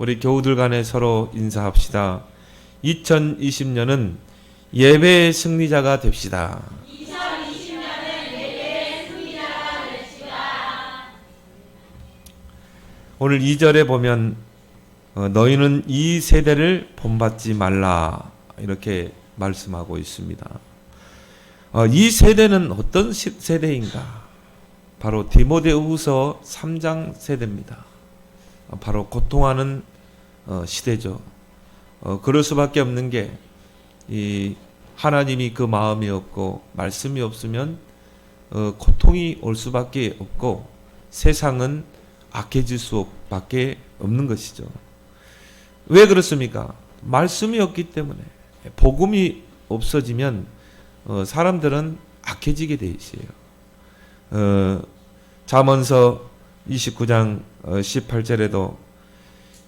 우리 교우들 간에 서로 인사합시다. 2020년은 예배의 승리자가 됩시다. 2020년은 예배의 승리자가 됩시다. 오늘 2절에 보면 너희는 이 세대를 본받지 말라 이렇게 말씀하고 있습니다. 이 세대는 어떤 세대인가? 바로 디모데후서 3장 세대입니다. 바로 고통하는 시대죠. 그럴 수밖에 없는 게 이 하나님이 그 마음이 없고 말씀이 없으면 고통이 올 수밖에 없고 세상은 악해질 수밖에 없는 것이죠. 왜 그렇습니까? 말씀이 없기 때문에. 복음이 없어지면 사람들은 악해지게 돼 있어요. 잠언서 29장 18절에도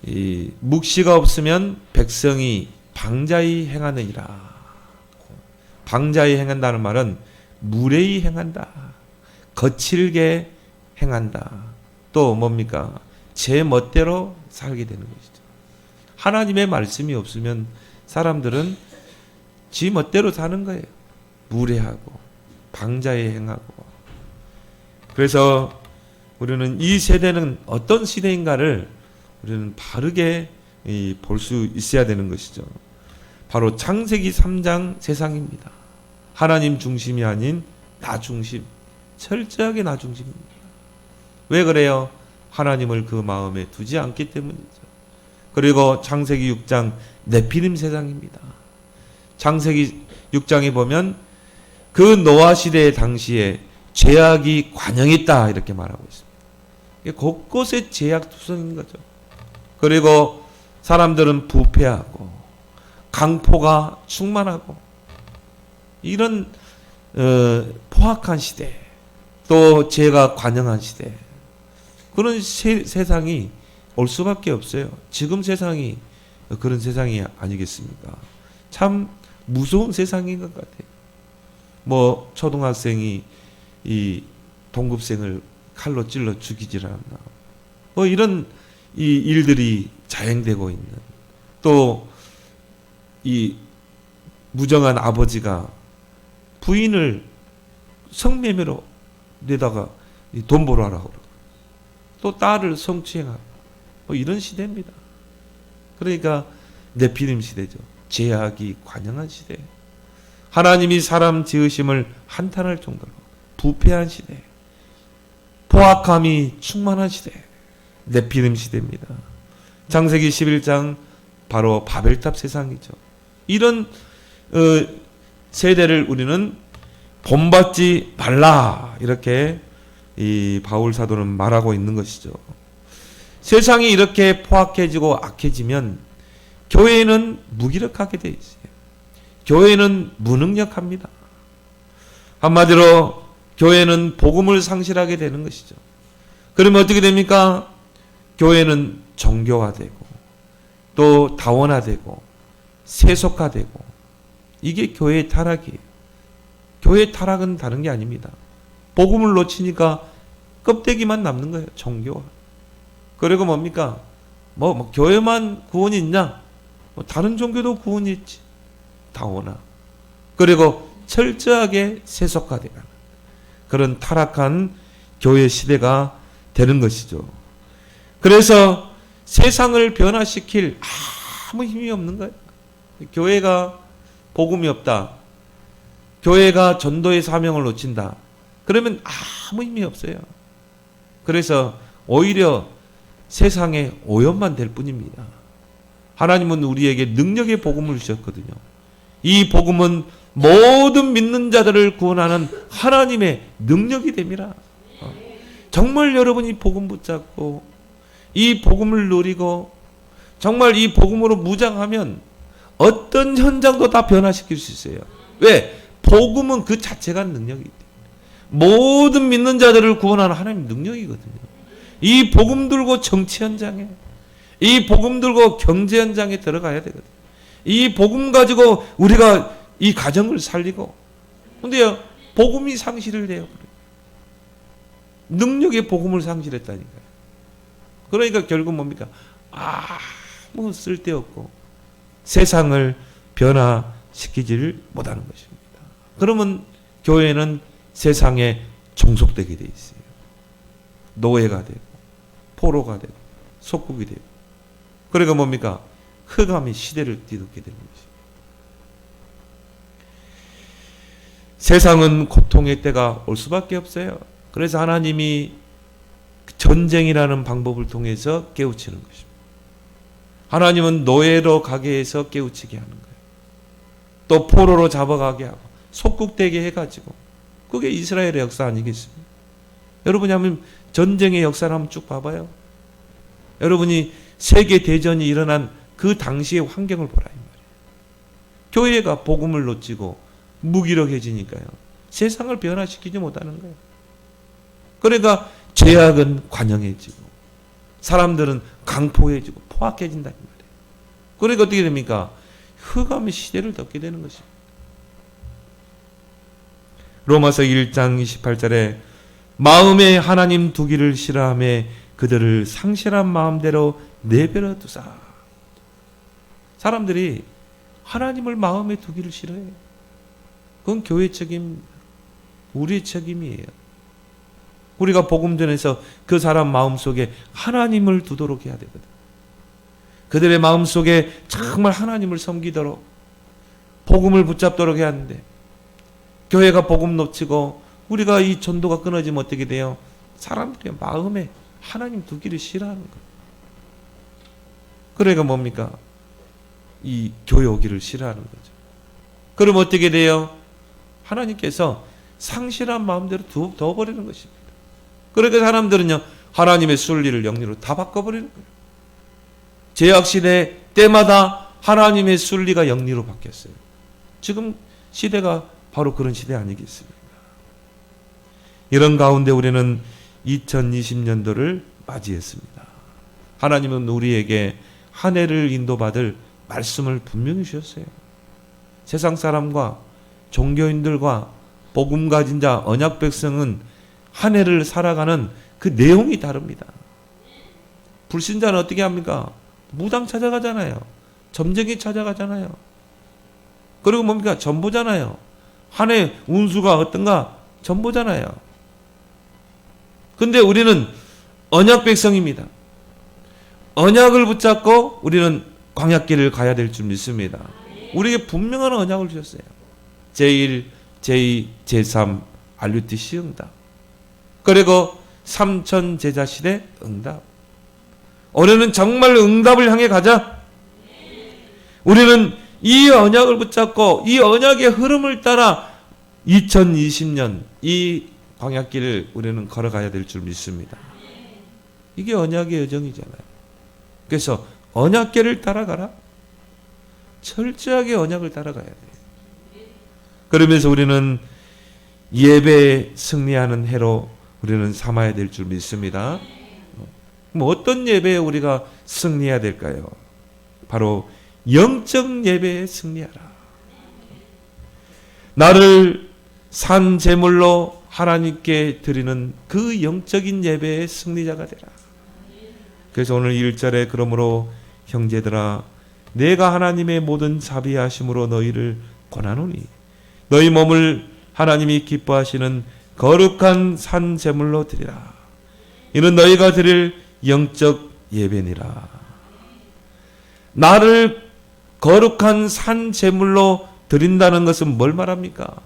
이 묵시가 없으면 백성이 방자히 행하느니라. 방자히 행한다는 말은 무례히 행한다. 거칠게 행한다. 또 뭡니까? 제 멋대로 살게 되는 것이죠. 하나님의 말씀이 없으면 사람들은 지 멋대로 사는 거예요. 무례하고 방자히 행하고. 그래서 우리는 이 세대는 어떤 시대인가를 우리는 바르게 볼 수 있어야 되는 것이죠. 바로 창세기 3장 세상입니다. 하나님 중심이 아닌 나 중심, 철저하게 나 중심입니다. 왜 그래요? 하나님을 그 마음에 두지 않기 때문이죠. 그리고 창세기 6장 네피림 세상입니다. 창세기 6장에 보면 그 노아 시대 당시에 죄악이 관영했다 이렇게 말하고 있습니다. 곳곳에 죄악 투성인 거죠. 그리고 사람들은 부패하고 강포가 충만하고 이런 포악한 시대, 또 죄가 관영한 시대, 그런 세상이 올 수밖에 없어요. 지금 세상이 그런 세상이 아니겠습니까? 참 무서운 세상인 것 같아요. 뭐 초등학생이 이 동급생을 칼로 찔러 죽이질 않나. 뭐 이런 이 일들이 자행되고 있는, 또 이 무정한 아버지가 부인을 성매매로 내다가 돈 벌어라고 그러고, 또 딸을 성추행하고, 뭐 이런 시대입니다. 그러니까 네피림 시대죠. 죄악이 관영한 시대. 하나님이 사람 지으심을 한탄할 정도로 부패한 시대, 포악함이 충만한 시대, 네피림 시대입니다. 창세기 11장 바로 바벨탑 세상이죠. 이런 세대를 우리는 본받지 말라 이렇게 이 바울 사도는 말하고 있는 것이죠. 세상이 이렇게 포악해지고 악해지면 교회는 무기력하게 돼 있어요. 교회는 무능력합니다. 한마디로 교회는 복음을 상실하게 되는 것이죠. 그러면 어떻게 됩니까? 교회는 정교화되고 또 다원화되고 세속화되고, 이게 교회의 타락이에요. 교회의 타락은 다른 게 아닙니다. 복음을 놓치니까 껍데기만 남는 거예요. 정교화. 그리고 뭡니까? 뭐 교회만 구원이 있냐? 뭐 다른 종교도 구원이 있지. 다원화. 그리고 철저하게 세속화되는 그런 타락한 교회 시대가 되는 것이죠. 그래서 세상을 변화시킬 아무 힘이 없는 거예요. 교회가 복음이 없다, 교회가 전도의 사명을 놓친다, 그러면 아무 힘이 없어요. 그래서 오히려 세상에 오염만 될 뿐입니다. 하나님은 우리에게 능력의 복음을 주셨거든요. 이 복음은 모든 믿는 자들을 구원하는 하나님의 능력이 됩니다. 정말 여러분이 복음 붙잡고 이 복음을 누리고 정말 이 복음으로 무장하면 어떤 현장도 다 변화시킬 수 있어요. 왜? 복음은 그 자체가 능력이기 때문에. 모든 믿는 자들을 구원하는 하나님의 능력이거든요. 이 복음 들고 정치 현장에, 이 복음 들고 경제 현장에 들어가야 되거든요. 이 복음 가지고 우리가 이 가정을 살리고. 근데요, 복음이 상실을 해요. 능력의 복음을 상실했다니까요. 그러니까 결국 뭡니까? 뭐 쓸데없고 세상을 변화시키지를 못하는 것입니다. 그러면 교회는 세상에 종속되게 돼 있어요. 노예가 되고 포로가 되고 속국이 되고, 그러니까 뭡니까? 흑암이 시대를 뒤덮게 되는 것입니다. 세상은 고통의 때가 올 수밖에 없어요. 그래서 하나님이 전쟁이라는 방법을 통해서 깨우치는 것입니다. 하나님은 노예로 가게 해서 깨우치게 하는 거예요. 또 포로로 잡아가게 하고 속국되게 해가지고, 그게 이스라엘의 역사 아니겠습니까? 여러분이 한번 전쟁의 역사를 한번 쭉 봐봐요. 여러분이 세계 대전이 일어난 그 당시의 환경을 보라 이 말이에요. 교회가 복음을 놓치고 무기력해지니까요, 세상을 변화시키지 못하는 거예요. 그러니까 죄악은 관영해지고 사람들은 강포해지고 포악해진다 이 말이에요. 그러니까 어떻게 됩니까? 흑암의 시대를 덮게 되는 것입니다. 로마서 1장 28절에 마음에 하나님 두기를 싫어하며 그들을 상실한 마음대로 내버려 두사. 사람들이 하나님을 마음에 두기를 싫어해요. 그건 교회 책임, 우리의 책임이에요. 우리가 복음 전해서 그 사람 마음속에 하나님을 두도록 해야 되거든. 그들의 마음속에 정말 하나님을 섬기도록, 복음을 붙잡도록 해야 하는데, 교회가 복음 놓치고 우리가 이 전도가 끊어지면 어떻게 돼요? 사람들의 마음에 하나님 두기를 싫어하는 거예요. 그러니까 뭡니까? 이 교회 오기를 싫어하는 거죠. 그럼 어떻게 돼요? 하나님께서 상실한 마음대로 둬버리는 것입니다. 그러니까 사람들은요, 하나님의 순리를 영리로 다 바꿔버리는 거예요. 제약시대 때마다 하나님의 순리가 영리로 바뀌었어요. 지금 시대가 바로 그런 시대 아니겠습니까? 이런 가운데 우리는 2020년도를 맞이했습니다. 하나님은 우리에게 한 해를 인도받을 말씀을 분명히 주셨어요. 세상 사람과 종교인들과 복음 가진 자, 언약 백성은 한 해를 살아가는 그 내용이 다릅니다. 불신자는 어떻게 합니까? 무당 찾아가잖아요. 점쟁이 찾아가잖아요. 그리고 뭡니까? 전보잖아요. 한 해 운수가 어떤가? 전보잖아요. 근데 우리는 언약 백성입니다. 언약을 붙잡고 우리는 광야길을 가야 될 줄 믿습니다. 우리에게 분명한 언약을 주셨어요. 제1, 제2, 제3 RUTC 응답. 그리고 삼천 제자 시대 응답. 올해는 정말 응답을 향해 가자. 우리는 이 언약을 붙잡고 이 언약의 흐름을 따라 2020년 이 광야길을 우리는 걸어가야 될 줄 믿습니다. 이게 언약의 여정이잖아요. 그래서 언약길을 따라가라. 철저하게 언약을 따라가야 돼요. 그러면서 우리는 예배에 승리하는 해로 우리는 삼아야 될 줄 믿습니다. 뭐 어떤 예배에 우리가 승리해야 될까요? 바로 영적 예배에 승리하라. 나를 산 제물로 하나님께 드리는 그 영적인 예배의 승리자가 되라. 그래서 오늘 1절에 그러므로 형제들아 내가 하나님의 모든 자비하심으로 너희를 권하노니 너희 몸을 하나님이 기뻐하시는 거룩한 산 제물로 드리라. 이는 너희가 드릴 영적 예배니라. 나를 거룩한 산 제물로 드린다는 것은 뭘 말합니까?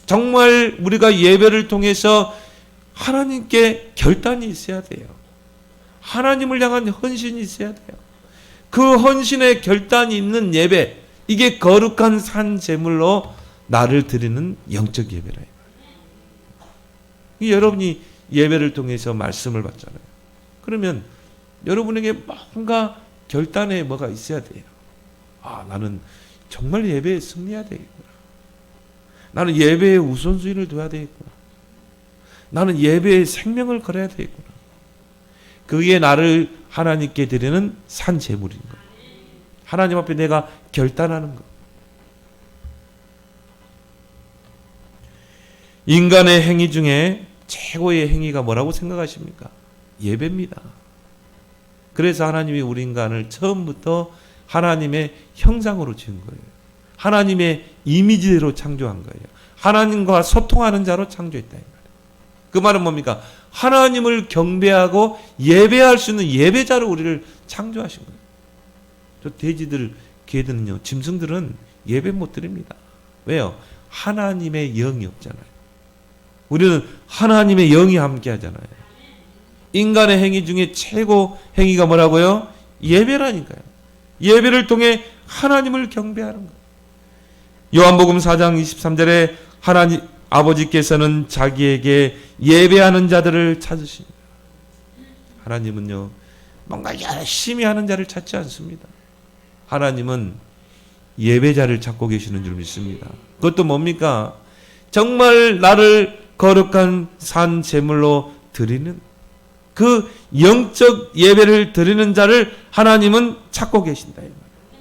정말 우리가 예배를 통해서 하나님께 결단이 있어야 돼요. 하나님을 향한 헌신이 있어야 돼요. 그 헌신의 결단이 있는 예배, 이게 거룩한 산 제물로 나를 드리는 영적 예배라. 여러분이 예배를 통해서 말씀을 받잖아요. 그러면 여러분에게 뭔가 결단에 뭐가 있어야 돼요. 아, 나는 정말 예배에 승리해야 되겠구나. 나는 예배에 우선순위를 둬야 되겠구나. 나는 예배에 생명을 걸어야 되겠구나. 그게 나를 하나님께 드리는 산 제물인 거예요. 하나님 앞에 내가 결단하는 것. 인간의 행위 중에 최고의 행위가 뭐라고 생각하십니까? 예배입니다. 그래서 하나님이 우리 인간을 처음부터 하나님의 형상으로 지은 거예요. 하나님의 이미지대로 창조한 거예요. 하나님과 소통하는 자로 창조했다 이 말이에요. 그 말은 뭡니까? 하나님을 경배하고 예배할 수 있는 예배자로 우리를 창조하신 거예요. 저 돼지들, 개들은요, 짐승들은 예배 못 드립니다. 왜요? 하나님의 영이 없잖아요. 우리는 하나님의 영이 함께 하잖아요. 인간의 행위 중에 최고 행위가 뭐라고요? 예배라니까요. 예배를 통해 하나님을 경배하는 거예요. 요한복음 4장 23절에 하나님 아버지께서는 자기에게 예배하는 자들을 찾으십니다. 하나님은요, 뭔가 열심히 하는 자를 찾지 않습니다. 하나님은 예배자를 찾고 계시는 줄 믿습니다. 그것도 뭡니까? 정말 나를 거룩한 산 제물로 드리는 그 영적 예배를 드리는 자를 하나님은 찾고 계신다.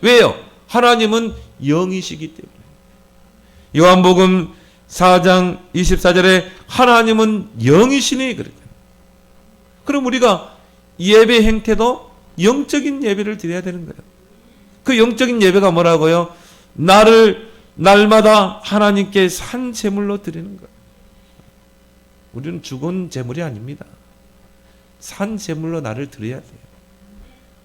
왜요? 하나님은 영이시기 때문에. 요한복음 4장 24절에 하나님은 영이시니 그랬잖아요. 그럼 우리가 예배 행태도 영적인 예배를 드려야 되는 거예요. 그 영적인 예배가 뭐라고요? 나를 날마다 하나님께 산 제물로 드리는 거예요. 우리는 죽은 제물이 아닙니다. 산 제물로 나를 드려야 돼요.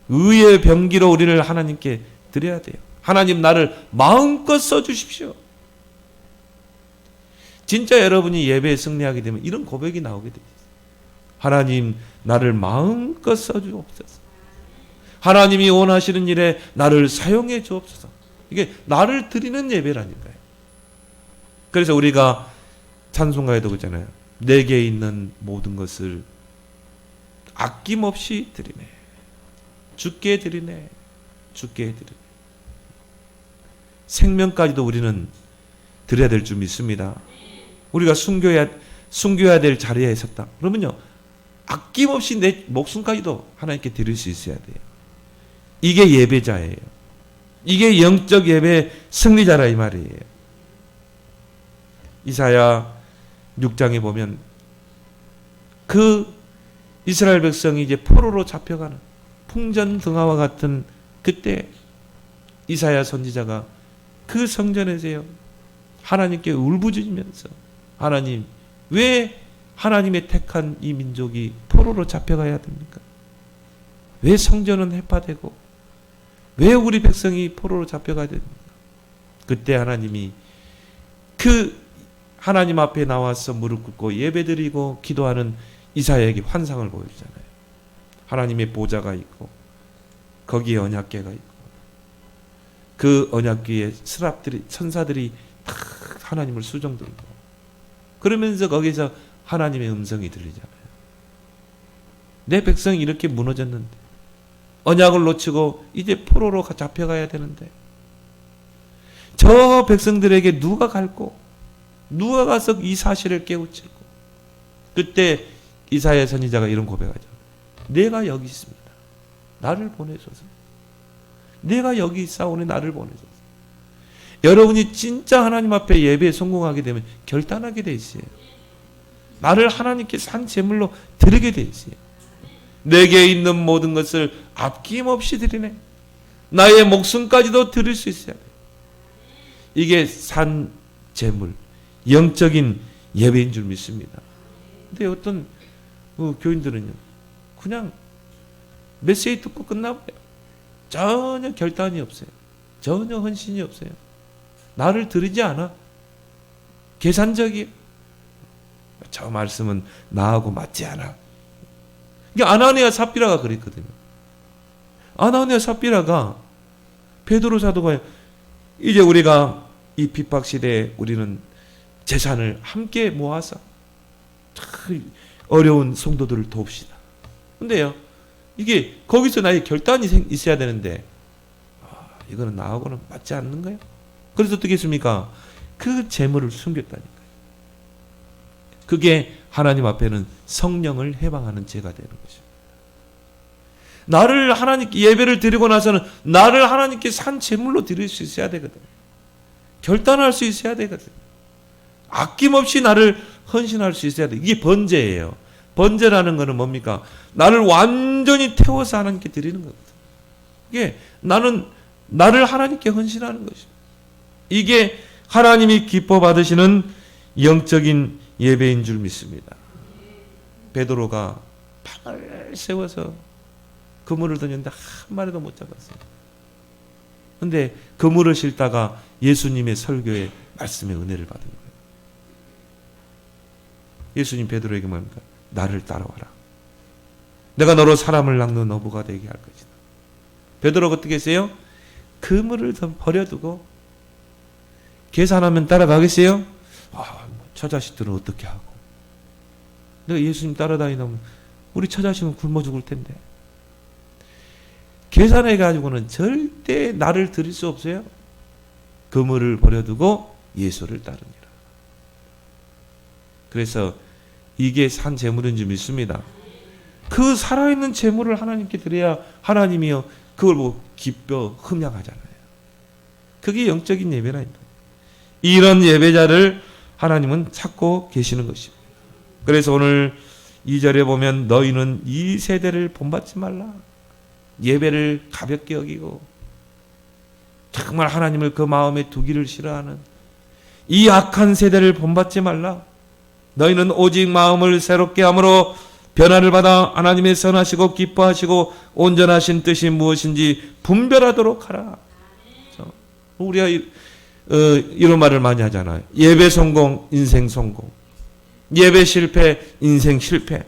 의의 병기로 우리를 하나님께 드려야 돼요. 하나님 나를 마음껏 써주십시오. 진짜 여러분이 예배에 승리하게 되면 이런 고백이 나오게 됩니다. 하나님 나를 마음껏 써주옵소서. 하나님이 원하시는 일에 나를 사용해 주옵소서. 이게 나를 드리는 예배라니까요. 그래서 우리가 찬송가에도 그러잖아요. 내게 있는 모든 것을 아낌없이 드리네. 주께 드리네. 주께 드리네. 생명까지도 우리는 드려야 될 줄 믿습니다. 우리가 숨겨야 될 자리에 있었다. 그러면요, 아낌없이 내 목숨까지도 하나님께 드릴 수 있어야 돼요. 이게 예배자예요. 이게 영적 예배 승리자라 이 말이에요. 이사야 6장에 보면 그 이스라엘 백성이 이제 포로로 잡혀가는 풍전등화와 같은 그때 이사야 선지자가 그 성전에서요, 하나님께 울부짖으면서 하나님, 왜 하나님의 택한 이 민족이 포로로 잡혀가야 됩니까? 왜 성전은 해파되고 왜 우리 백성이 포로로 잡혀가야 됩니까? 그때 하나님이 그 하나님 앞에 나와서 무릎 꿇고 예배드리고 기도하는 이사야에게 환상을 보여주잖아요. 하나님의 보좌가 있고 거기에 언약궤가 있고 그 언약궤에 스랍들이 천사들이 다 하나님을 수종들고 그러면서 거기서 하나님의 음성이 들리잖아요. 내 백성이 이렇게 무너졌는데 언약을 놓치고 이제 포로로 잡혀가야 되는데 저 백성들에게 누가 갈고 누가 가서 이 사실을 깨우치고 그때 이사야 선지자가 이런 고백하죠. 내가 여기 있습니다. 나를 보내소서. 내가 여기 있사오니 나를 보내소서. 여러분이 진짜 하나님 앞에 예배에 성공하게 되면 결단하게 돼 있어요. 나를 하나님께 산 제물로 드리게 돼 있어요. 내게 있는 모든 것을 아낌없이 드리네. 나의 목숨까지도 드릴 수 있어야 돼. 이게 산 제물, 영적인 예배인 줄 믿습니다. 근데 어떤 교인들은요, 그냥 메시지 듣고 끝나버려요. 전혀 결단이 없어요. 전혀 헌신이 없어요. 나를 드리지 않아. 계산적이에요. 저 말씀은 나하고 맞지 않아. 이게 아나니아 삽비라가 그랬거든요. 아나니아 삽비라가 베드로 사도가 이제 우리가 이 핍박 시대에 우리는 재산을 함께 모아서 어려운 성도들을 돕시다. 근데요, 이게 거기서 나의 결단이 있어야 되는데 이거는 나하고는 맞지 않는 거예요. 그래서 어떻게 했습니까? 그 재물을 숨겼다니까요. 그게 하나님 앞에는 성령을 해방하는 죄가 되는 것입니다. 나를 하나님께 예배를 드리고 나서는 나를 하나님께 산 제물로 드릴 수 있어야 되거든요. 결단할 수 있어야 되거든요. 아낌없이 나를 헌신할 수 있어야 돼. 이게 번제예요. 번제라는 것은 뭡니까? 나를 완전히 온전히 태워서 하나님께 드리는 거거든. 이게 나를 하나님께 헌신하는 것입니다. 이게 하나님이 기뻐 받으시는 영적인 예배인 줄 믿습니다. 베드로가 방을 세워서 그물을 던졌는데 한 마리도 못 잡았어요. 근데 그물을 싣다가 예수님의 설교에 말씀의 은혜를 받은 거예요. 예수님 베드로에게 뭡니까? 나를 따라와라. 내가 너로 사람을 낚는 어부가 되게 할 것이다. 베드로가 어떻게 했어요? 그물을 버려두고 계산하면 따라가겠어요? 저 자식들은 어떻게 하고? 내가 예수님 따라다니면 우리 처자식은 굶어 죽을 텐데. 계산해가지고는 절대 나를 드릴 수 없어요. 그물을 버려두고 예수를 따르니라. 그래서 이게 산 제물인 줄 믿습니다. 그 살아있는 제물을 하나님께 드려야 하나님이요 그걸 보고 기뻐 흠양하잖아요. 그게 영적인 예배라니까. 이런 예배자를 하나님은 찾고 계시는 것입니다. 그래서 오늘 2절에 보면 너희는 이 세대를 본받지 말라. 예배를 가볍게 여기고 정말 하나님을 그 마음에 두기를 싫어하는 이 악한 세대를 본받지 말라. 너희는 오직 마음을 새롭게 함으로 변화를 받아 하나님의 선하시고 기뻐하시고 온전하신 뜻이 무엇인지 분별하도록 하라. 우리가 이런 말을 많이 하잖아요. 예배 성공, 인생 성공. 예배 실패, 인생 실패.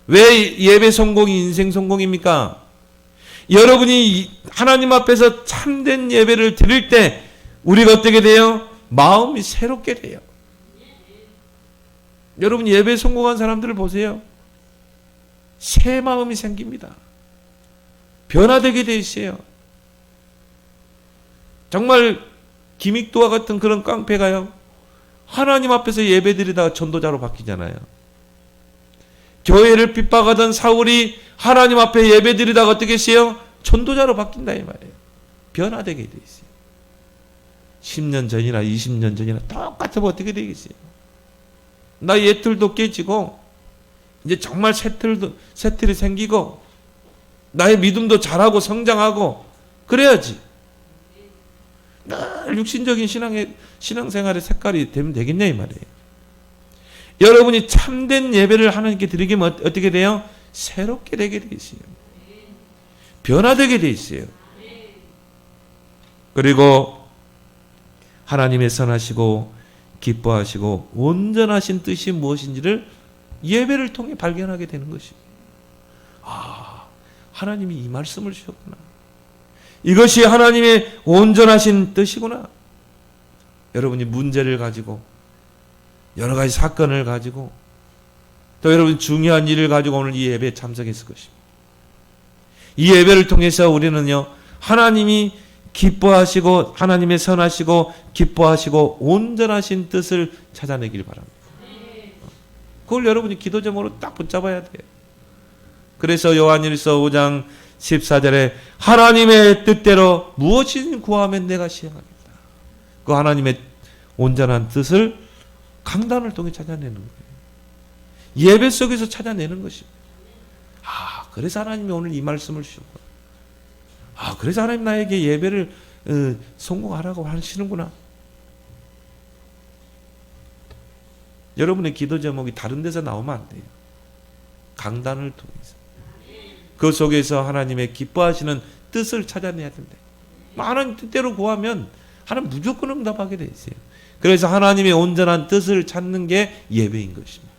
왜 예배 성공이 인생 성공입니까? 여러분이 하나님 앞에서 참된 예배를 드릴 때 우리가 어떻게 돼요? 마음이 새롭게 돼요. 여러분 예배 성공한 사람들을 보세요. 새 마음이 생깁니다. 변화되게 돼 있어요. 정말 김익도와 같은 그런 깡패가요. 하나님 앞에서 예배 드리다가 전도자로 바뀌잖아요. 교회를 핍박하던 사울이 하나님 앞에 예배 드리다가 어떻게 했어요? 전도자로 바뀐다 이 말이에요. 변화되게 돼 있어요. 10년 전이나 20년 전이나 똑같으면 어떻게 되겠어요? 나 옛틀도 깨지고 이제 정말 새 틀이 생기고 나의 믿음도 자라고 성장하고 그래야지. 늘 육신적인 신앙생활의 색깔이 되면 되겠냐 이 말이에요. 여러분이 참된 예배를 하나님께 드리면 어떻게 돼요? 새롭게 되게 돼 있어요. 변화되게 돼 있어요. 그리고 하나님의 선하시고 기뻐하시고 온전하신 뜻이 무엇인지를 예배를 통해 발견하게 되는 것입니다. 하나님이 이 말씀을 주셨구나. 이것이 하나님의 온전하신 뜻이구나. 여러분이 문제를 가지고 여러 가지 사건을 가지고 또 여러분 중요한 일을 가지고 오늘 이 예배에 참석했을 것입니다. 이 예배를 통해서 우리는요 하나님이 기뻐하시고 하나님의 선하시고 기뻐하시고 온전하신 뜻을 찾아내길 바랍니다. 그걸 여러분이 기도 제목으로 딱 붙잡아야 돼요. 그래서 요한일서 5장 14절에 하나님의 뜻대로 무엇이든 구하면 내가 시행하겠다. 그 하나님의 온전한 뜻을 강단을 통해 찾아내는 거예요. 예배 속에서 찾아내는 것입니다. 그래서 하나님이 오늘 이 말씀을 주셨구나. 그래서 하나님 나에게 예배를 성공하라고 하시는구나. 여러분의 기도 제목이 다른 데서 나오면 안 돼요. 강단을 통해서. 그 속에서 하나님의 기뻐하시는 뜻을 찾아내야 된다. 하나님 뜻대로 구하면 하나님 무조건 응답하게 돼 있어요. 그래서 하나님의 온전한 뜻을 찾는 게 예배인 것입니다.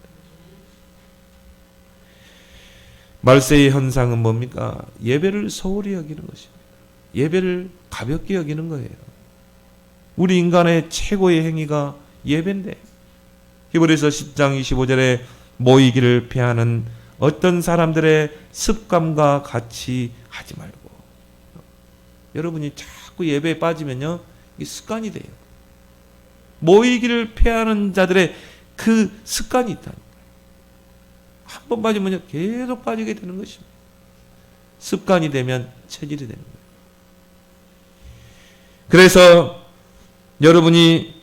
말세의 현상은 뭡니까? 예배를 소홀히 여기는 것입니다. 예배를 가볍게 여기는 거예요. 우리 인간의 최고의 행위가 예배인데 히브리서 10장 25절에 모이기를 피하는 어떤 사람들의 습관과 같이 하지 말고. 여러분이 자꾸 예배에 빠지면요 이게 습관이 돼요. 모이기를 피하는 자들의 그 습관이 있다. 한 번 빠지면요 계속 빠지게 되는 것입니다. 습관이 되면 체질이 되는 거예요. 그래서 여러분이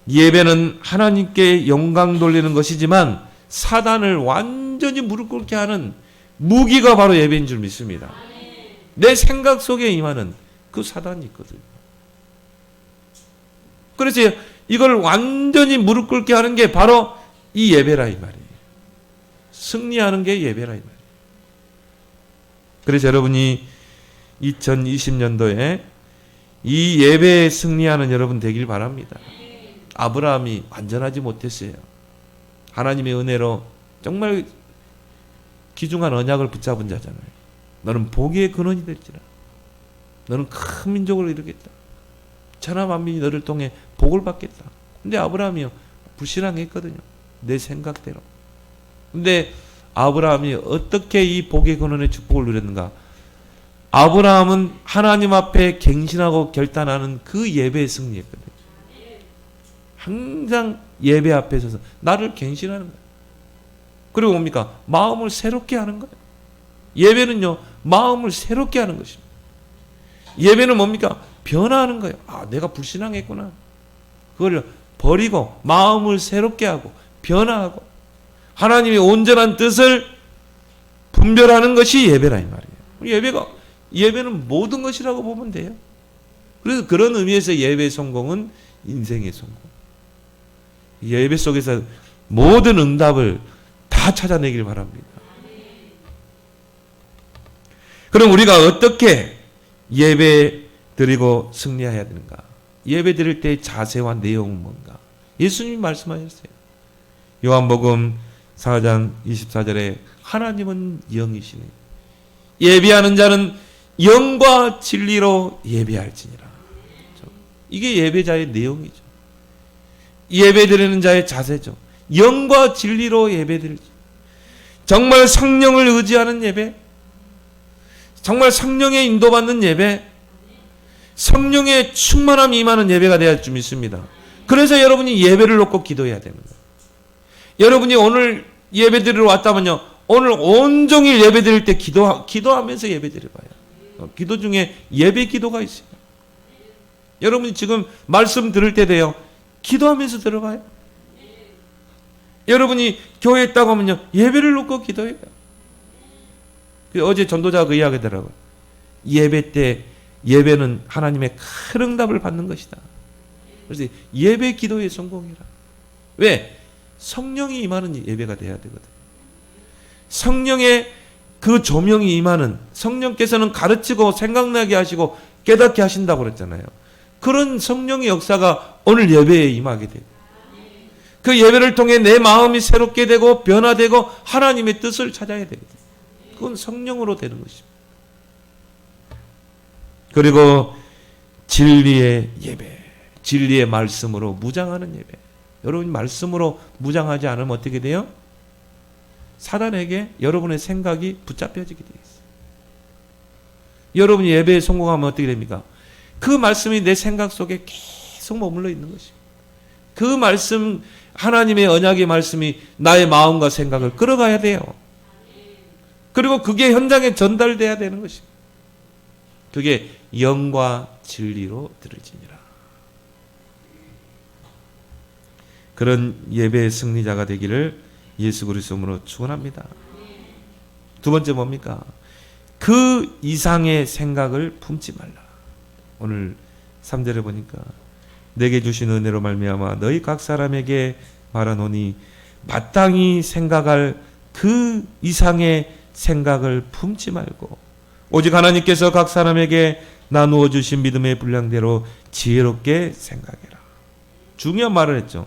예배는 하나님께 영광 돌리는 것이지만 사단을 완전히 무릎 꿇게 하는 무기가 바로 예배인 줄 믿습니다. 내 생각 속에 임하는 그 사단이 있거든요. 그래서 이걸 완전히 무릎 꿇게 하는 게 바로 이 예배라 이 말이에요. 승리하는 게 예배라 이 말이에요. 그래서 여러분이 2020년도에 이 예배에 승리하는 여러분 되길 바랍니다. 아브라함이 완전하지 못했어요. 하나님의 은혜로 정말 귀중한 언약을 붙잡은 자잖아요. 너는 복의 근원이 될지라. 너는 큰 민족을 이루겠다. 천하 만민이 너를 통해 복을 받겠다. 근데 아브라함이요, 불신앙했거든요. 내 생각대로. 근데 아브라함이 어떻게 이 복의 근원의 축복을 누렸는가? 아브라함은 하나님 앞에 갱신하고 결단하는 그 예배에 승리했거든요. 항상 예배 앞에 서서 나를 갱신하는 거예요. 그리고 뭡니까? 마음을 새롭게 하는 거예요. 예배는요, 마음을 새롭게 하는 것입니다. 예배는 뭡니까? 변화하는 거예요. 아, 내가 불신앙했구나. 그걸 버리고 마음을 새롭게 하고 변화하고 하나님의 온전한 뜻을 분별하는 것이 예배라 이 말이에요. 예배는 모든 것이라고 보면 돼요. 그래서 그런 의미에서 예배 성공은 인생의 성공. 예배 속에서 모든 응답을 다 찾아내길 바랍니다. 그럼 우리가 어떻게 예배 드리고 승리해야 되는가? 예배 드릴 때의 자세와 내용은 뭔가? 예수님이 말씀하셨어요. 요한복음 4장 24절에 하나님은 영이시니 예배하는 자는 영과 진리로 예배할지니라. 이게 예배자의 내용이죠. 예배 드리는 자의 자세죠. 영과 진리로 예배 드리지. 정말 성령을 의지하는 예배, 정말 성령의 인도받는 예배, 성령의 충만함이 임하는 예배가 되어야 할 줄 믿습니다. 그래서 여러분이 예배를 놓고 기도해야 됩니다. 여러분이 오늘 예배 드리러 왔다면요, 오늘 온종일 예배 드릴 때 기도하면서 예배 드려봐요. 기도 중에 예배 기도가 있어요. 여러분이 지금 말씀 들을 때 돼요. 기도하면서 들어봐요. 여러분이 교회에 있다고 하면요, 예배를 놓고 기도해요. 어제 전도자가 그 이야기 하더라고요. 예배 때 예배는 하나님의 큰 응답을 받는 것이다. 그래서 예배 기도의 성공이라. 왜? 성령이 임하는 예배가 돼야 되거든. 성령의 그 조명이 임하는, 성령께서는 가르치고 생각나게 하시고 깨닫게 하신다고 그랬잖아요. 그런 성령의 역사가 오늘 예배에 임하게 돼요. 그 예배를 통해 내 마음이 새롭게 되고 변화되고 하나님의 뜻을 찾아야 되거든요. 그건 성령으로 되는 것입니다. 그리고 진리의 예배, 진리의 말씀으로 무장하는 예배. 여러분이 말씀으로 무장하지 않으면 어떻게 돼요? 사단에게 여러분의 생각이 붙잡혀지게 되어 있어요. 여러분이 예배에 성공하면 어떻게 됩니까? 그 말씀이 내 생각 속에 계속 머물러 있는 것입니다. 그 말씀, 하나님의 언약의 말씀이 나의 마음과 생각을 끌어가야 돼요. 그리고 그게 현장에 전달돼야 되는 것입니다. 그게 영과 진리로 들을지니라. 그런 예배의 승리자가 되기를 예수 그리스도로 축원합니다. 두 번째 뭡니까? 그 이상의 생각을 품지 말라. 오늘 3절에 보니까 내게 주신 은혜로 말미암아 너희 각 사람에게 말하노니 마땅히 생각할 그 이상의 생각을 품지 말고 오직 하나님께서 각 사람에게 나누어 주신 믿음의 분량대로 지혜롭게 생각해라. 중요한 말을 했죠.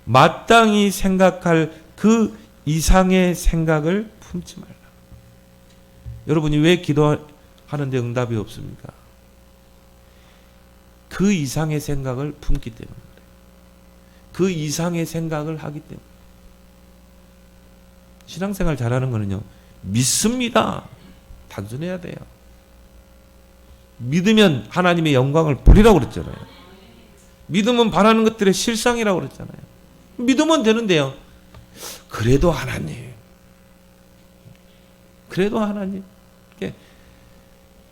마땅히 생각할 그 이상의 생각을 품지 말라. 여러분이 왜 기도하는데 응답이 없습니까? 그 이상의 생각을 품기 때문에 그래요. 그 이상의 생각을 하기 때문에. 신앙생활 잘하는 거는요, 믿습니다. 단순해야 돼요. 믿으면 하나님의 영광을 보리라고 그랬잖아요. 믿음은 바라는 것들의 실상이라고 그랬잖아요. 믿으면 되는데요. 그래도 하나님. 그래도 하나님.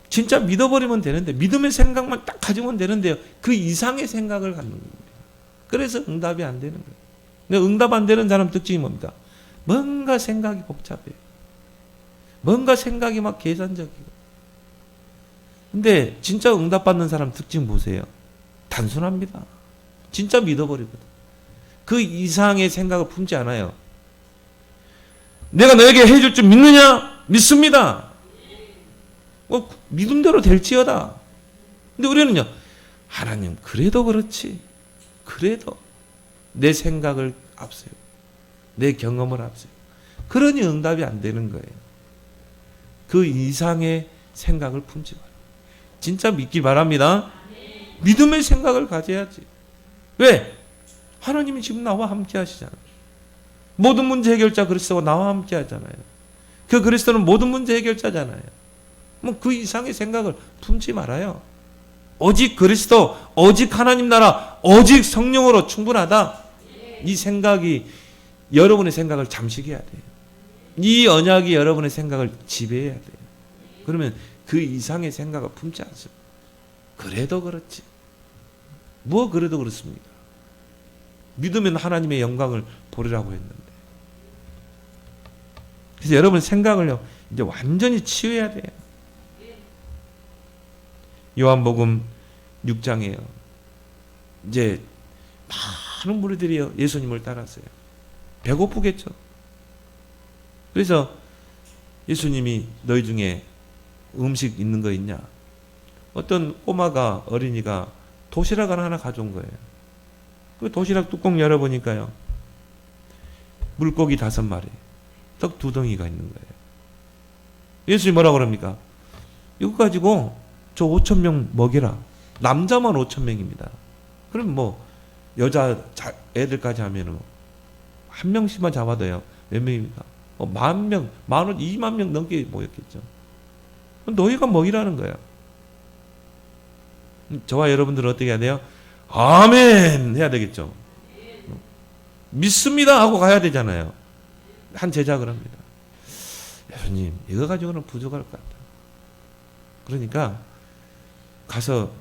진짜 믿어버리면 되는데, 믿음의 생각만 딱 가지면 되는데요. 그 이상의 생각을 갖는 겁니다. 그래서 응답이 안 되는 거예요. 근데 응답 안 되는 사람 특징이 뭡니까? 뭔가 생각이 복잡해요. 뭔가 생각이 막 계산적이고. 근데 진짜 응답받는 사람 특징 보세요. 단순합니다. 진짜 믿어버리거든. 그 이상의 생각을 품지 않아요. 내가 너에게 해줄 줄 믿느냐? 믿습니다. 믿음대로 될지어다. 근데 우리는요, 하나님, 그래도 그렇지. 그래도 내 생각을 앞세요. 내 경험을 앞세요. 그러니 응답이 안 되는 거예요. 그 이상의 생각을 품지 마라. 진짜 믿기 바랍니다. 믿음의 생각을 가져야지. 왜? 하나님이 지금 나와 함께 하시잖아요. 모든 문제 해결자 그리스도가 나와 함께 하잖아요. 그 그리스도는 모든 문제 해결자잖아요. 뭐 그 이상의 생각을 품지 말아요. 오직 그리스도, 오직 하나님 나라, 오직 성령으로 충분하다. 이 생각이 여러분의 생각을 잠식해야 돼요. 이 언약이 여러분의 생각을 지배해야 돼요. 그러면 그 이상의 생각을 품지 않습니다. 그래도 그렇지. 뭐 그래도 그렇습니까? 믿으면 하나님의 영광을 보리라고 했는데. 그래서 여러분 생각을요, 이제 완전히 치유해야 돼요. 요한복음 6장에요. 이제 많은 무리들이 예수님을 따랐어요. 배고프겠죠. 그래서 예수님이 너희 중에 음식 있는 거 있냐? 어떤 꼬마가, 어린이가 도시락 하나 가져온 거예요. 그 도시락 뚜껑 열어보니까요, 물고기 5마리, 떡 2덩이가 있는 거예요. 예수님이 뭐라고 그럽니까? 이거 가지고 저 5,000명 먹이라. 남자만 5,000명입니다. 그럼 뭐 여자 애들까지 하면은 한 명씩만 잡아도요, 몇 명입니까? 10,000명, 10,000, 20,000명 넘게 모였겠죠. 너희가 먹이라는 거야. 저와 여러분들은 어떻게 해야 돼요? 아멘 해야 되겠죠. 믿습니다 하고 가야 되잖아요. 한 제자 그럽니다. 예수님, 이거 가지고는 부족할 것 같다. 그러니까 가서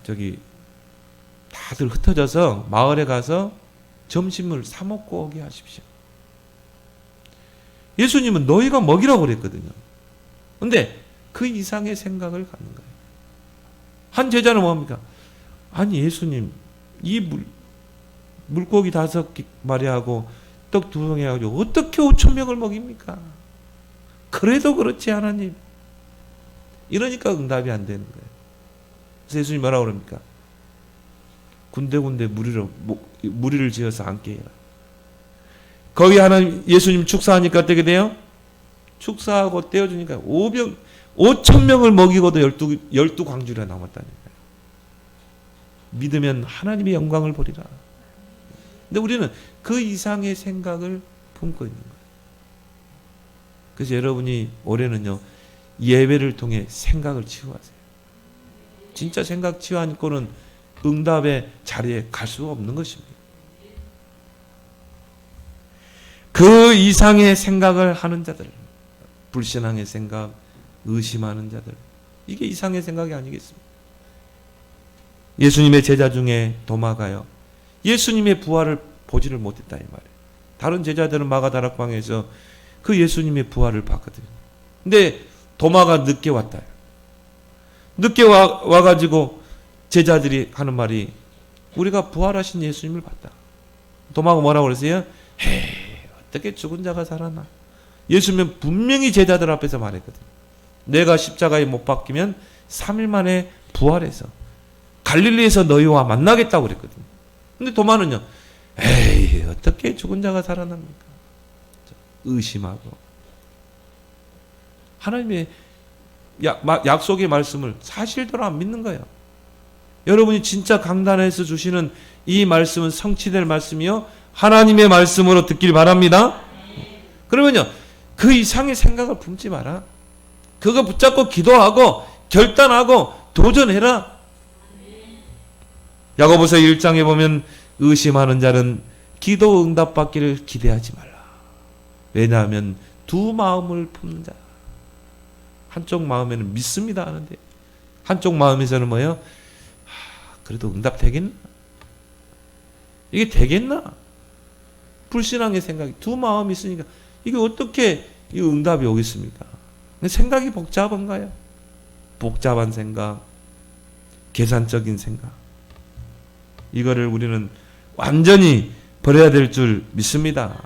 저기 다들 흩어져서 마을에 가서 점심을 사 먹고 오게 하십시오. 예수님은 너희가 먹이라고 그랬거든요. 근데 그 이상의 생각을 갖는 거예요. 한 제자는 뭐합니까? 아니 예수님, 이 물고기 5마리하고 떡 2덩이 해가지고 어떻게 5,000명을 먹입니까? 그래도 그렇지 하나님. 이러니까 응답이 안 되는 거예요. 그래서 예수님 뭐라고 그럽니까? 군데군데 무리를 지어서 앉게 해라. 거기 하나님, 예수님 축사하니까 어떻게 돼요? 축사하고 떼어주니까 5,000명을 먹이고도 12광주리가 남았다는 거예요. 믿으면 하나님의 영광을 보리라. 근데 우리는 그 이상의 생각을 품고 있는 거예요. 그래서 여러분이 올해는요, 예배를 통해 생각을 치유하세요. 진짜 생각 치유 않고는 응답의 자리에 갈 수가 없는 것입니다. 그 이상의 생각을 하는 자들, 불신앙의 생각, 의심하는 자들, 이게 이상의 생각이 아니겠습니까? 예수님의 제자 중에 도마가요, 예수님의 부활을 보지를 못했다 이 말이에요. 다른 제자들은 마가다락방에서 그 예수님의 부활을 봤거든요. 근데 도마가 늦게 왔다. 늦게 와가지고 제자들이 하는 말이, 우리가 부활하신 예수님을 봤다. 도마가 뭐라고 그랬어요? 헤이, 어떻게 죽은 자가 살아나? 예수님은 분명히 제자들 앞에서 말했거든. 내가 십자가에 못 박히면 3일 만에 부활해서 갈릴리에서 너희와 만나겠다고 그랬거든. 근데 도마는요, 에이, 어떻게 죽은 자가 살아납니까? 의심하고 하나님의 약속의 말씀을 사실대로 안 믿는 거예요. 여러분이 진짜 강단에서 주시는 이 말씀은 성취될 말씀이요, 하나님의 말씀으로 듣길 바랍니다. 그러면요, 그 이상의 생각을 품지 마라. 그거 붙잡고 기도하고 결단하고 도전해라. 야고보서 1장에 보면 의심하는 자는 기도 응답받기를 기대하지 말라. 왜냐하면 두 마음을 품는 자. 한쪽 마음에는 믿습니다 하는데 한쪽 마음에서는 뭐예요? 그래도 응답 되겠나? 이게 되겠나? 불신앙의 생각이 두 마음이 있으니까 이게 어떻게 이 응답이 오겠습니까? 생각이 복잡한가요? 복잡한 생각, 계산적인 생각. 이거를 우리는 완전히 버려야 될 줄 믿습니다.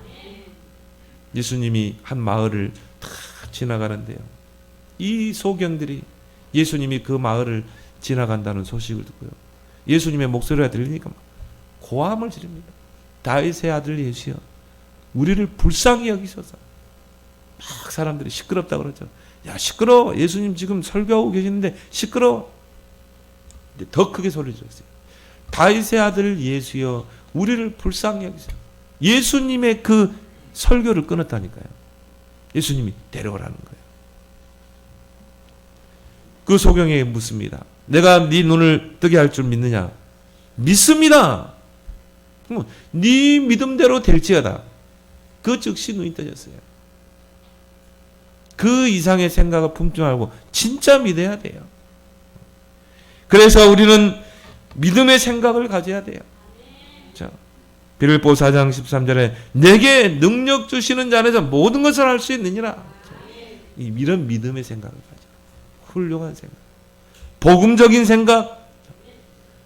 예수님이 한 마을을 다 지나가는데요. 이 소경들이 예수님이 그 마을을 지나간다는 소식을 듣고요. 예수님의 목소리가 들리니까 고함을 지릅니다. 다윗의 아들 예수여, 우리를 불쌍히 여기소서. 막 사람들이 시끄럽다고 그러죠. 야, 시끄러워. 예수님 지금 설교하고 계시는데 시끄러워. 더 크게 소리를 질렀어요. 다윗의 아들 예수여, 우리를 불쌍히 여기소서. 예수님의 그 설교를 끊었다니까요. 예수님이 데려오라는 거예요. 그 소경에게 묻습니다. 내가 네 눈을 뜨게 할 줄 믿느냐? 믿습니다. 네 믿음대로 될지어다. 그 즉시 눈이 떠졌어요. 그 이상의 생각을 품지 말고 진짜 믿어야 돼요. 그래서 우리는 믿음의 생각을 가져야 돼요. 자, 빌립보 4장 13절에 내게 능력 주시는 자 안에서 모든 것을 할 수 있느니라. 이런 믿음의 생각을 가져. 훌륭한 생각. 복음적인 생각.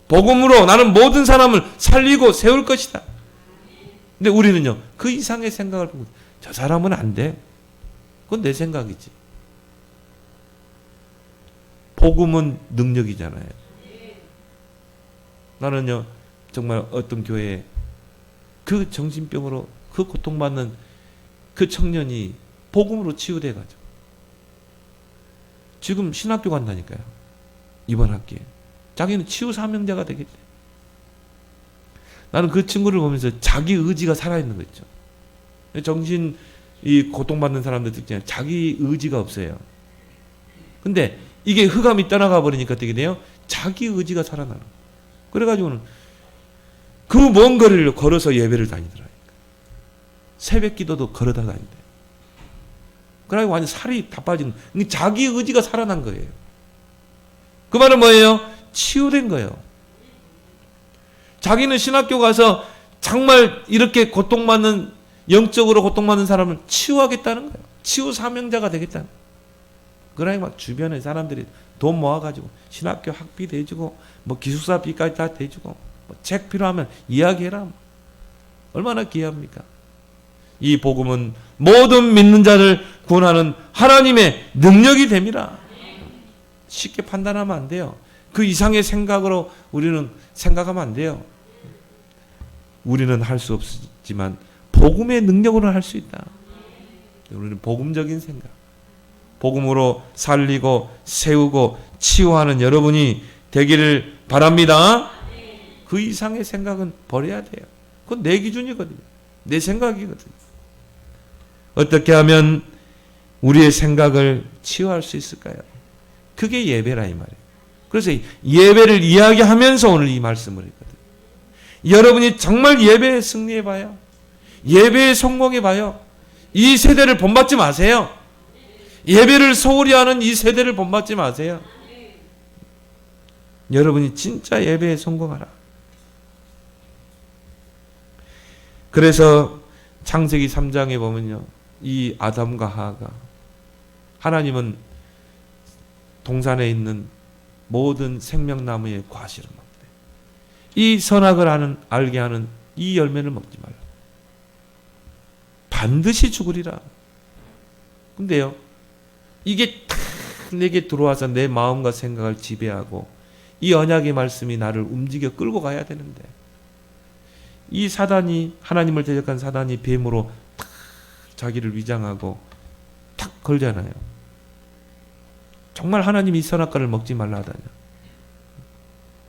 복음으로 나는 모든 사람을 살리고 세울 것이다. 근데 우리는요, 그 이상의 생각을 보고 저 사람은 안 돼. 그건 내 생각이지. 복음은 능력이잖아요. 나는요, 정말 어떤 교회에 그 정신병으로 그 고통받는 그 청년이 복음으로 치유돼가지고 지금 신학교 간다니까요. 이번 학기에. 자기는 치유 사명자가 되겠대. 나는 그 친구를 보면서 자기 의지가 살아있는 거 있죠. 정신 이 고통받는 사람들 특징은 자기 의지가 없어요. 근데 이게 흑암이 떠나가 버리니까 어떻게 돼요? 자기 의지가 살아나는 거예요. 그래가지고는 그 먼 거리를 걸어서 예배를 다니더라고요. 새벽 기도도 걸어다 다닌대. 그래가지고 완전 살이 다 빠지는, 자기 의지가 살아난 거예요. 그 말은 뭐예요? 치유된 거예요. 자기는 신학교 가서 정말 이렇게 고통받는, 영적으로 고통받는 사람을 치유하겠다는 거예요. 치유 사명자가 되겠다는 거예요. 그러니까 막 주변에 사람들이 돈 모아가지고 신학교 학비 대주고 뭐 기숙사 비까지 다 대주고 뭐 책 필요하면 이야기해라. 얼마나 귀합니까? 이 복음은 모든 믿는 자를 구원하는 하나님의 능력이 됩니다. 쉽게 판단하면 안 돼요. 그 이상의 생각으로 우리는 생각하면 안 돼요. 우리는 할 수 없지만 복음의 능력으로는 할 수 있다. 우리는 복음적인 생각, 복음으로 살리고 세우고 치유하는 여러분이 되기를 바랍니다. 그 이상의 생각은 버려야 돼요. 그건 내 기준이거든요. 내 생각이거든요. 어떻게 하면 우리의 생각을 치유할 수 있을까요? 그게 예배라 이 말이에요. 그래서 예배를 이야기하면서 오늘 이 말씀을 했거든요. 여러분이 정말 예배에 승리해봐요. 예배에 성공해봐요. 이 세대를 본받지 마세요. 예배를 소홀히 하는 이 세대를 본받지 마세요. 여러분이 진짜 예배에 성공하라. 그래서 창세기 3장에 보면요, 이 아담과 하가, 하나님은 동산에 있는 모든 생명나무의 과실을 먹되 이 선악을 알게 하는 이 열매를 먹지 말라. 반드시 죽으리라. 근데요, 이게 다 내게 들어와서 내 마음과 생각을 지배하고 이 언약의 말씀이 나를 움직여 끌고 가야 되는데, 이 사단이, 하나님을 대적한 사단이 뱀으로 탁 자기를 위장하고 탁 걸잖아요. 정말 하나님이 이 선악과를 먹지 말라 하다냐.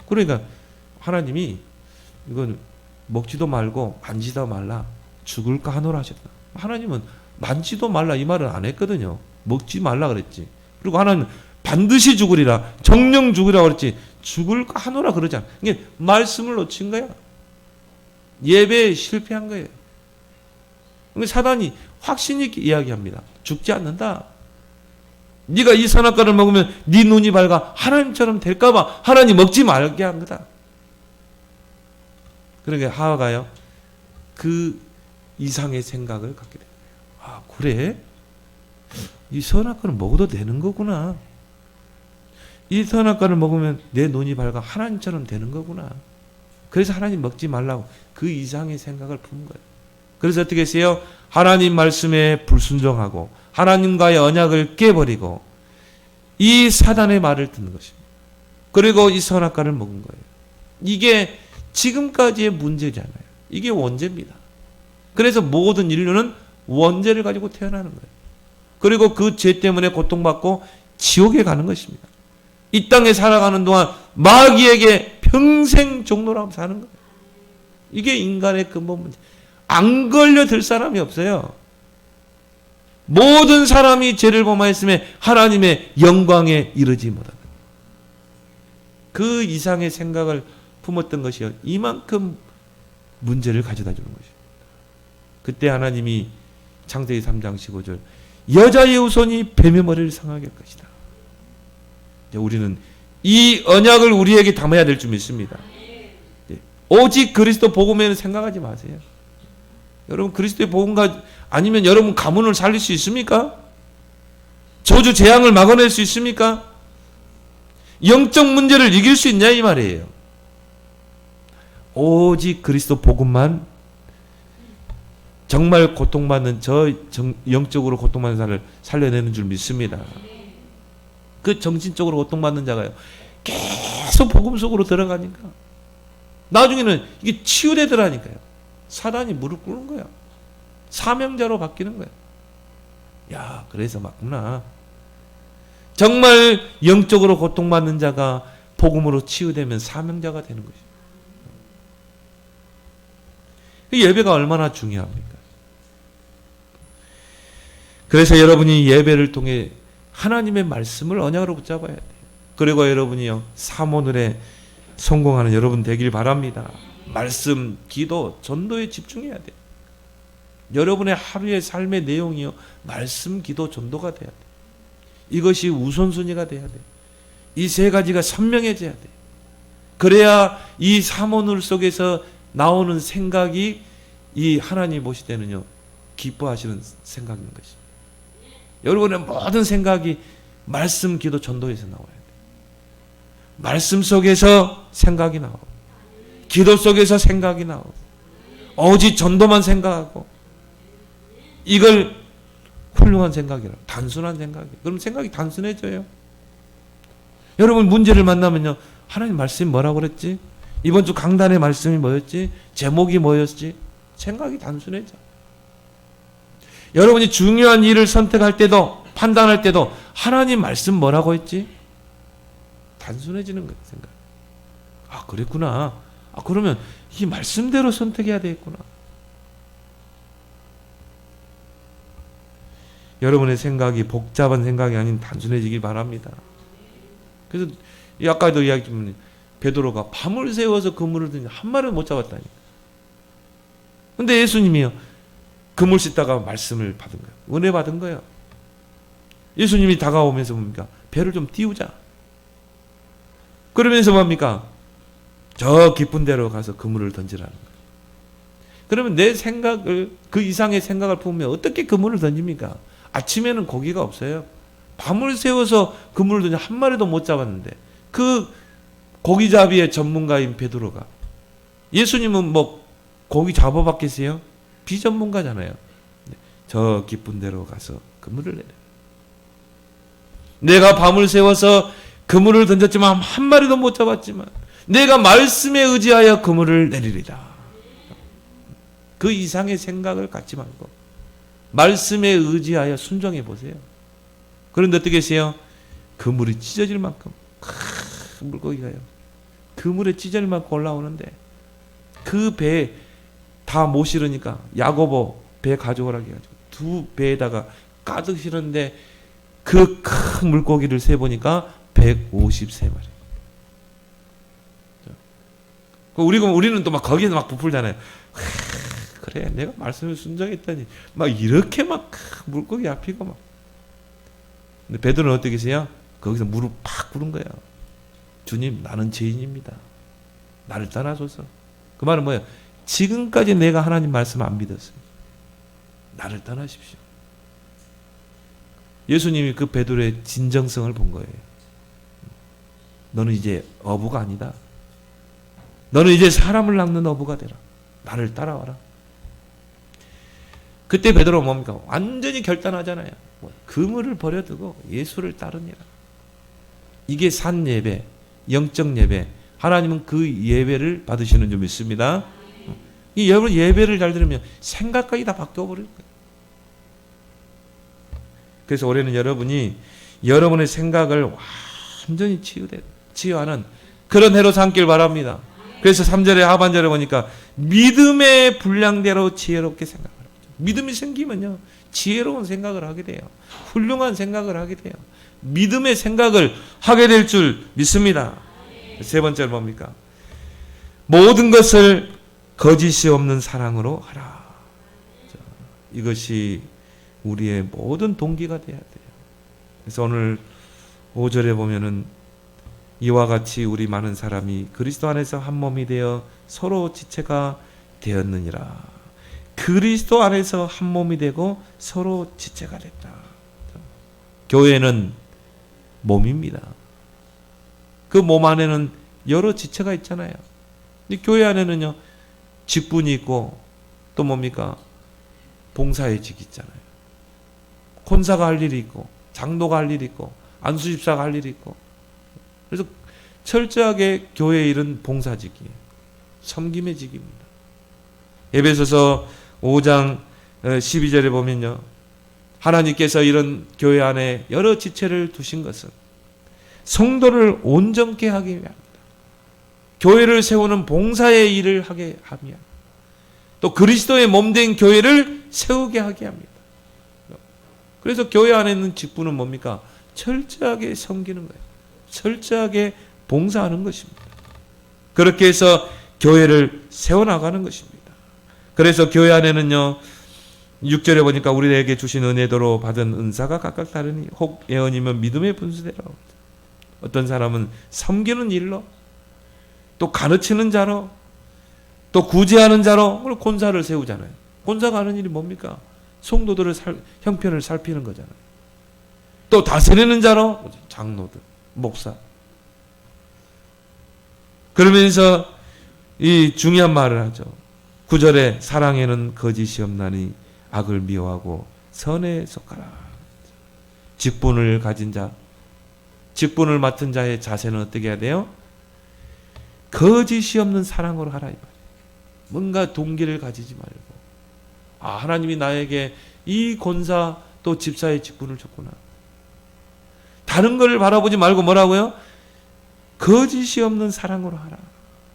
그러니까 하나님이 이건 먹지도 말고 만지도 말라, 죽을까 하노라 하셨다. 하나님은 만지도 말라 이 말은 안 했거든요. 먹지 말라 그랬지. 그리고 하나님은 반드시 죽으리라, 정령 죽으리라 그랬지, 죽을까 하노라 그러지 않아. 이게 말씀을 놓친 거야. 예배에 실패한 거예요. 사단이 확신 있게 이야기합니다. 죽지 않는다. 네가 이 선악과를 먹으면 네 눈이 밝아 하나님처럼 될까봐 하나님 먹지 말게 한 거다. 그러니까 하와가요, 그 이상의 생각을 갖게 돼요. 아, 그래? 이 선악과를 먹어도 되는 거구나. 이 선악과를 먹으면 내 눈이 밝아 하나님처럼 되는 거구나. 그래서 하나님 먹지 말라고 그 이상의 생각을 품 거예요. 그래서 어떻게 했어요? 하나님 말씀에 불순종하고 하나님과의 언약을 깨버리고 이 사단의 말을 듣는 것입니다. 그리고 이 선악과를 먹은 거예요. 이게 지금까지의 문제잖아요. 이게 원죄입니다. 그래서 모든 인류는 원죄를 가지고 태어나는 거예요. 그리고 그 죄 때문에 고통받고 지옥에 가는 것입니다. 이 땅에 살아가는 동안 마귀에게 평생 종노릇하며 사는 거예요. 이게 인간의 근본 문제. 안 걸려들 사람이 없어요. 모든 사람이 죄를 범하였음에 하나님의 영광에 이르지 못하는 그 이상의 생각을 품었던 것이요. 이만큼 문제를 가져다 주는 것입니다. 그때 하나님이 창세기 3장 15절 여자의 후손이 뱀의 머리를 상하게 할 것이다. 우리는 이 언약을 우리에게 담아야 될 줄 믿습니다. 오직 그리스도 복음에는 생각하지 마세요. 여러분 그리스도의 복음가 아니면 여러분 가문을 살릴 수 있습니까? 저주 재앙을 막아낼 수 있습니까? 영적 문제를 이길 수 있냐 이 말이에요. 오직 그리스도 복음만 정말 고통받는 영적으로 고통받는 자를 살려내는 줄 믿습니다. 그 정신적으로 고통받는 자가요. 계속 복음 속으로 들어가니까 나중에는 이게 치유되더라니까요. 사단이 무릎 꿇는 거야. 사명자로 바뀌는 거야. 야, 그래서 맞구나. 정말 영적으로 고통받는 자가 복음으로 치유되면 사명자가 되는 것이죠. 예배가 얼마나 중요합니까? 그래서 여러분이 예배를 통해 하나님의 말씀을 언약으로 붙잡아야 돼요. 그리고 여러분이요 사모늘에 성공하는 여러분 되길 바랍니다. 말씀, 기도, 전도에 집중해야 돼요. 여러분의 하루의 삶의 내용이요 말씀, 기도, 전도가 돼야 돼요. 이것이 우선순위가 돼야 돼요. 이 세 가지가 선명해져야 돼요. 그래야 이 사모늘 속에서 나오는 생각이 이 하나님 보실 때는요 기뻐하시는 생각인 것입니다. 여러분의 모든 생각이 말씀, 기도, 전도에서 나와야 돼요. 말씀 속에서 생각이 나오고 기도 속에서 생각이 나오고 오직 전도만 생각하고 이걸 훌륭한 생각이라고 단순한 생각이에요. 그럼 생각이 단순해져요. 여러분 문제를 만나면요 하나님 말씀이 뭐라고 그랬지? 이번 주 강단의 말씀이 뭐였지? 제목이 뭐였지? 생각이 단순해져. 여러분이 중요한 일을 선택할 때도 판단할 때도 하나님 말씀 뭐라고 했지? 단순해지는 거예요. 생각. 아 그랬구나. 아 그러면 이 말씀대로 선택해야 되겠구나. 여러분의 생각이 복잡한 생각이 아닌 단순해지길 바랍니다. 그래서 아까도 이야기 좀 베드로가 밤을 새워서 그물을 든지 한 마리도 못 잡았다니까. 근데 예수님이요 그물 씻다가 말씀을 받은 거예요. 은혜 받은 거예요. 예수님이 다가오면서 뭡니까? 배를 좀 띄우자. 그러면서 뭡니까? 저 깊은 데로 가서 그물을 던지라는 거예요. 그러면 내 생각을 그 이상의 생각을 품으면 어떻게 그물을 던집니까? 아침에는 고기가 없어요. 밤을 새워서 그물을 던지 한 마리도 못 잡았는데 그 고기잡이의 전문가인 베드로가 예수님은 뭐 고기 잡아봤겠어요? 비전문가잖아요. 저 깊은 데로 가서 그물을 내려. 내가 밤을 새워서 그물을 던졌지만 한 마리도 못 잡았지만 내가 말씀에 의지하여 그물을 내리리라. 그 이상의 생각을 갖지 말고 말씀에 의지하여 순종해 보세요. 그런데 어떻게 했어요? 그물이 찢어질 만큼 큰 물고기가요. 그물에 찢어질 만큼 올라오는데 그 배에 다 못 실으니까 야고보 배 가져오라고 해가지고 두 배에다가 가득 실었는데 그 큰 물고기를 세보니까 153마리. 우리는 또 막 거기에서 막 부풀잖아요. 그래, 내가 말씀을 순종했더니 막 이렇게 막 물고기 앞이고 막. 근데 베드로는 어떻게 했어요? 거기서 무릎 팍 꿇은 거예요. 주님, 나는 죄인입니다. 나를 떠나소서. 그 말은 뭐예요? 지금까지 내가 하나님 말씀 안 믿었어요. 나를 떠나십시오. 예수님이 그 베드로의 진정성을 본 거예요. 너는 이제 어부가 아니다. 너는 이제 사람을 낚는 어부가 되라. 나를 따라와라. 그때 베드로가 뭡니까? 완전히 결단하잖아요. 그물을 버려두고 예수를 따르니라. 이게 산 예배, 영적 예배. 하나님은 그 예배를 받으시는 줄 믿습니다. 이 여러분 예배를 잘 들으면 생각까지 다 바뀌어버릴 거예요. 그래서 올해는 여러분이 여러분의 생각을 완전히 치유하는 그런 해로 삼길 바랍니다. 그래서 3절에 하반절에 보니까 믿음의 분량대로 지혜롭게 생각하라. 믿음이 생기면요 지혜로운 생각을 하게 돼요. 훌륭한 생각을 하게 돼요. 믿음의 생각을 하게 될 줄 믿습니다. 세 번째로 뭡니까? 모든 것을 거짓이 없는 사랑으로 하라. 이것이 우리의 모든 동기가 돼야 돼요. 그래서 오늘 5절에 보면은 이와 같이 우리 많은 사람이 그리스도 안에서 한 몸이 되어 서로 지체가 되었느니라. 그리스도 안에서 한 몸이 되고 서로 지체가 됐다. 교회는 몸입니다. 그 몸 안에는 여러 지체가 있잖아요. 이 교회 안에는요 직분이 있고 또 뭡니까? 봉사의 직이 있잖아요. 권사가 할 일이 있고 장로가 할 일이 있고 안수집사가 할 일이 있고 그래서 철저하게 교회의 일은 봉사직이에요. 섬김의 직입니다. 에베소서 5장 12절에 보면요. 하나님께서 이런 교회 안에 여러 지체를 두신 것은 성도를 온전케 하기 위함이다. 교회를 세우는 봉사의 일을 하게 하며 또 그리스도의 몸된 교회를 세우게 하게 합니다. 그래서 교회 안에 있는 직분은 뭡니까? 철저하게 섬기는 거예요. 철저하게 봉사하는 것입니다. 그렇게 해서 교회를 세워나가는 것입니다. 그래서 교회 안에는요 6절에 보니까 우리에게 주신 은혜도로 받은 은사가 각각 다르니 혹 예언이면 믿음의 분수대로 어떤 사람은 섬기는 일로 또 가르치는 자로 또 구제하는 자로 권사를 세우잖아요. 권사가 하는 일이 뭡니까? 성도들의 형편을 살피는 거잖아요. 또 다스리는 자로 장로들, 목사. 그러면서 이 중요한 말을 하죠. 9절에 사랑에는 거짓이 없나니 악을 미워하고 선에 속하라. 직분을 가진 자, 직분을 맡은 자의 자세는 어떻게 해야 돼요? 거짓이 없는 사랑으로 하라. 뭔가 동기를 가지지 말고 하나님이 나에게 이 권사 또 집사의 직분을 줬구나. 다른 것을 바라보지 말고 뭐라고요? 거짓이 없는 사랑으로 하라.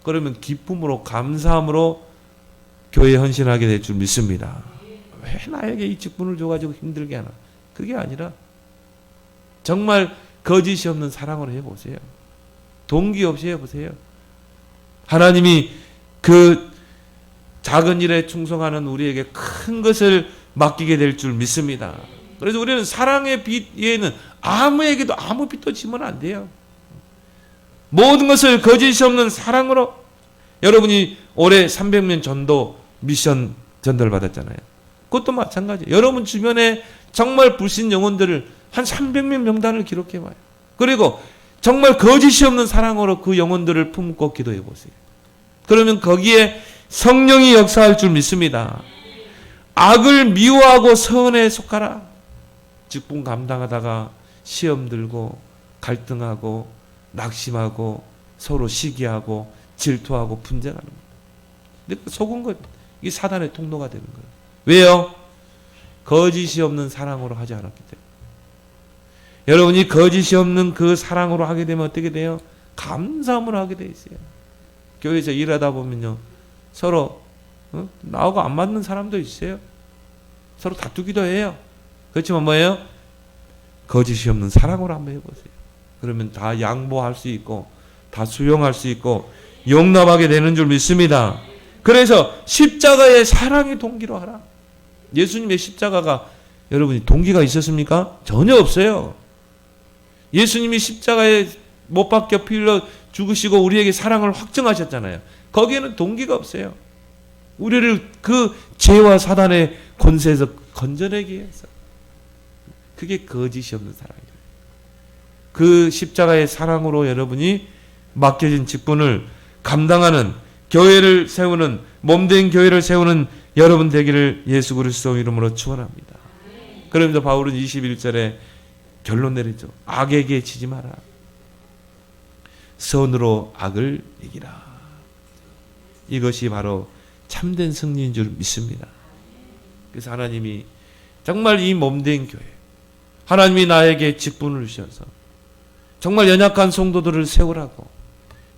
그러면 기쁨으로 감사함으로 교회에 헌신하게 될 줄 믿습니다. 왜 나에게 이 직분을 줘가지고 힘들게 하나? 그게 아니라 정말 거짓이 없는 사랑으로 해보세요. 동기 없이 해보세요. 하나님이 그 작은 일에 충성하는 우리에게 큰 것을 맡기게 될 줄 믿습니다. 그래서 우리는 사랑의 빛 외에는 아무에게도 아무 빛도 지면 안 돼요. 모든 것을 거짓이 없는 사랑으로. 여러분이 올해 300명 전도 미션 전도를 받았잖아요. 그것도 마찬가지예요. 여러분 주변에 정말 불신 영혼들을 한 300명 명단을 기록해봐요. 그리고 정말 거짓이 없는 사랑으로 그 영혼들을 품고 기도해 보세요. 그러면 거기에 성령이 역사할 줄 믿습니다. 악을 미워하고 선에 속하라. 직분 감당하다가 시험 들고 갈등하고 낙심하고 서로 시기하고 질투하고 분쟁하는 거예요. 근데 속은 것, 이게 사단의 통로가 되는 거예요. 왜요? 거짓이 없는 사랑으로 하지 않았기 때문에. 여러분이 거짓이 없는 그 사랑으로 하게 되면 어떻게 돼요? 감사함으로 하게 돼 있어요. 교회에서 일하다 보면요, 서로 나하고 안 맞는 사람도 있어요. 서로 다투기도 해요. 그렇지만 뭐예요? 거짓이 없는 사랑으로 한번 해보세요. 그러면 다 양보할 수 있고 다 수용할 수 있고 용납하게 되는 줄 믿습니다. 그래서 십자가의 사랑의 동기로 하라. 예수님의 십자가가 여러분이 동기가 있었습니까? 전혀 없어요. 예수님이 십자가에 못 박혀 피 흘려 죽으시고 우리에게 사랑을 확증하셨잖아요. 거기에는 동기가 없어요. 우리를 그 죄와 사단의 권세에서 건져내기 위해서. 그게 거짓이 없는 사랑이에요. 그 십자가의 사랑으로 여러분이 맡겨진 직분을 감당하는 교회를 세우는, 몸된 교회를 세우는 여러분 되기를 예수 그리스도 이름으로 축원합니다. 그러면서 바울은 21절에 결론 내리죠. 악에게 지지 마라. 선으로 악을 이기라. 이것이 바로 참된 승리인 줄 믿습니다. 그래서 하나님이 정말 이 몸된 교회, 하나님이 나에게 직분을 주셔서 정말 연약한 성도들을 세우라고,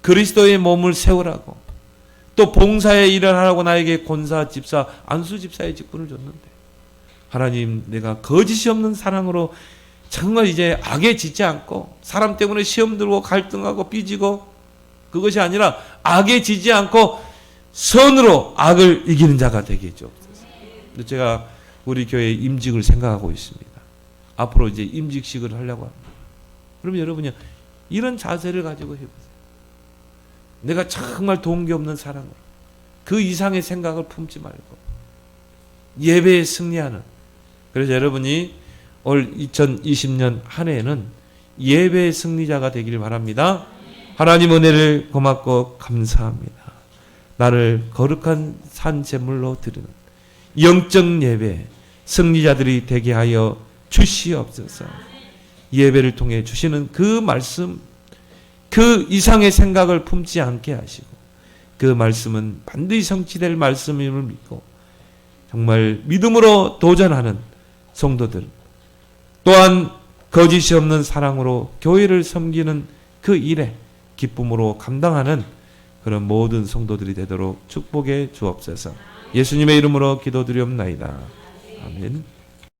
그리스도의 몸을 세우라고, 또 봉사의 일을 하라고 나에게 권사, 집사, 안수 집사의 직분을 줬는데, 하나님, 내가 거짓이 없는 사랑으로 정말 이제 악에 지지 않고 사람 때문에 시험 들고 갈등하고 삐지고, 그것이 아니라 악에 지지 않고 선으로 악을 이기는 자가 되게 해주옵소서. 제가 우리 교회 임직을 생각하고 있습니다. 앞으로 이제 임직식을 하려고 합니다. 그럼 여러분이 이런 자세를 가지고 해보세요. 내가 정말 동기 없는 사랑으로 그 이상의 생각을 품지 말고 예배에 승리하는, 그래서 여러분이 올 2020년 한 해에는 예배의 승리자가 되기를 바랍니다. 하나님 은혜를 고맙고 감사합니다. 나를 거룩한 산 제물로 드리는 영적 예배 승리자들이 되게 하여 주시옵소서. 예배를 통해 주시는 그 말씀, 그 이상의 생각을 품지 않게 하시고, 그 말씀은 반드시 성취될 말씀임을 믿고 정말 믿음으로 도전하는 성도들, 또한 거짓이 없는 사랑으로 교회를 섬기는 그 일에 기쁨으로 감당하는 그런 모든 성도들이 되도록 축복해 주옵소서. 예수님의 이름으로 기도드리옵나이다. 아멘.